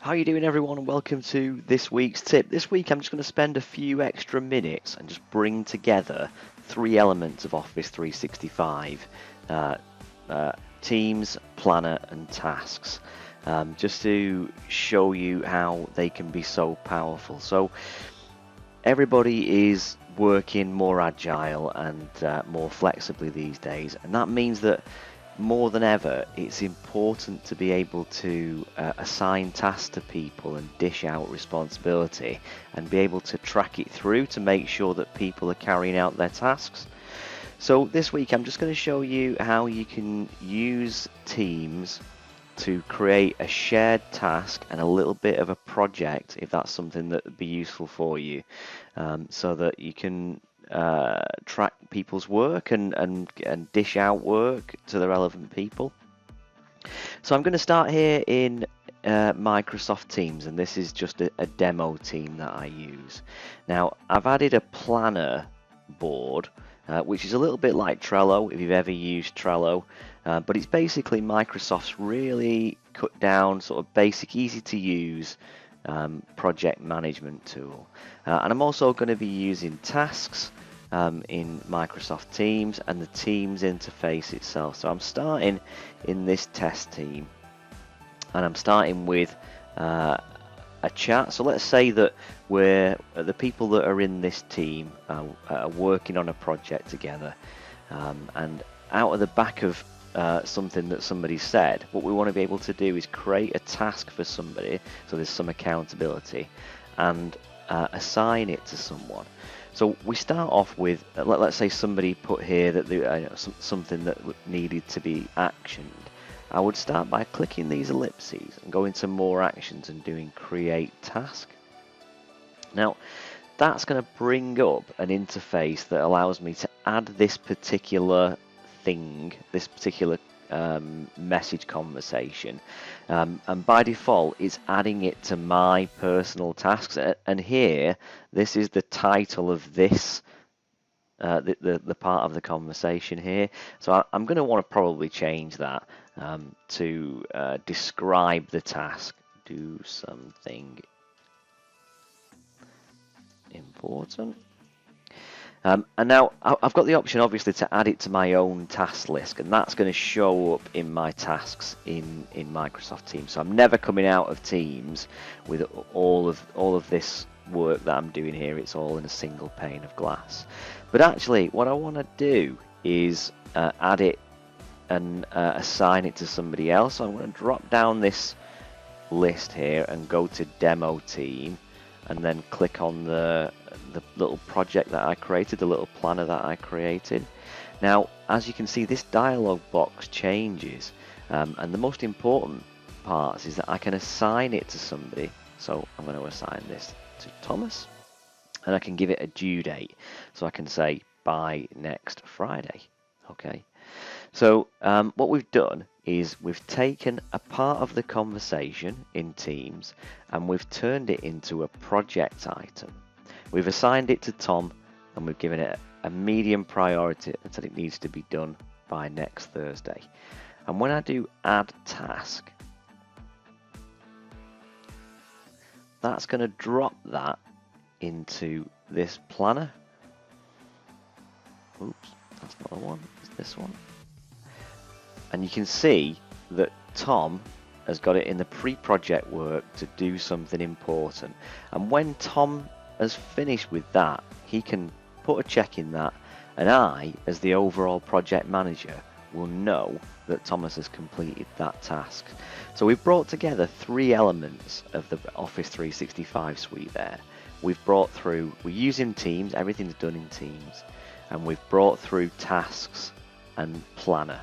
How are you doing, everyone, and welcome to this week's tip. This week I'm just going to spend a few extra minutes and just bring together three elements of Office 365, Teams, Planner and Tasks, just to show you how they can be so powerful. So everybody is working more agile and more flexibly these days, and that means that more than ever, it's important to be able to assign tasks to people and dish out responsibility and be able to track it through to make sure that people are carrying out their tasks. So this week I'm just going to show you how you can use Teams to create a shared task and a little bit of a project, if that's something that would be useful for you, so that you can track people's work and dish out work to the relevant people. So I'm going to start here in Microsoft Teams, and this is just a demo team that I use. Now I've added a planner board, which is a little bit like Trello if you've ever used Trello, but it's basically Microsoft's really cut down, sort of basic, easy to use project management tool. And I'm also going to be using tasks in Microsoft Teams and the Teams interface itself. So I'm starting in this test team, and I'm starting with a chat. So let's say that the people that are in this team are working on a project together, and out of the back of something that somebody said, what we want to be able to do is create a task for somebody, so there's some accountability, and assign it to someone. So we start off with, let's say somebody put here that something that needed to be actioned. I would start by clicking these ellipses and go into more actions and doing create task. Now that's going to bring up an interface that allows me to add this particular thing, this particular message conversation, and by default it's adding it to my personal tasks, and here this is the title of this the part of the conversation here. So I'm going to want to probably change that to describe the task, do something important. And now I've got the option obviously to add it to my own task list, and that's going to show up in my tasks in Microsoft Teams. So I'm never coming out of Teams with all of this work that I'm doing here. It's all in a single pane of glass. But actually what I want to do is add it and assign it to somebody else. So I'm going to drop down this list here and go to demo team, and then click on the little project that I created, the little planner that I created. Now as you can see, this dialog box changes, and the most important part is that I can assign it to somebody. So I'm going to assign this to Thomas, and I can give it a due date, so I can say by next Friday. Okay, so what we've done is we've taken a part of the conversation in Teams and we've turned it into a project item. We've assigned it to Tom, and we've given it a medium priority and said it needs to be done by next Thursday. And when I do add task, that's going to drop that into this planner. Oops, that's not the one, it's this one. And you can see that Tom has got it in the pre-project work to do something important. And when Tom has finished with that, he can put a check in that, and I, as the overall project manager, will know that Thomas has completed that task. So we've brought together three elements of the Office 365 suite there. We're using Teams, everything's done in Teams, and we've brought through tasks and planner.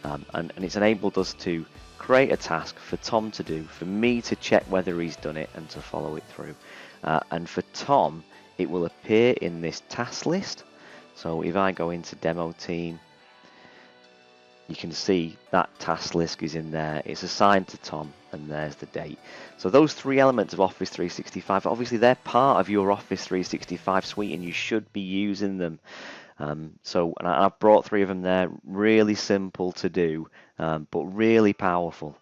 And it's enabled us to create a task for Tom to do, for me to check whether he's done it and to follow it through. And for Tom, it will appear in this task list. So if I go into demo team, you can see that task list is in there. It's assigned to Tom, and there's the date. So those three elements of Office 365, obviously they're part of your Office 365 suite, and you should be using them. And I've brought three of them there, really simple to do, but really powerful.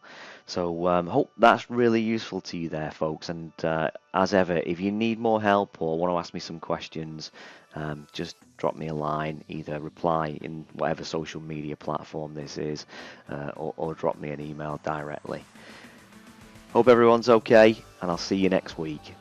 So hope that's really useful to you there, folks. And as ever, if you need more help or want to ask me some questions, just drop me a line, either reply in whatever social media platform this is, or drop me an email directly. Hope everyone's okay, and I'll see you next week.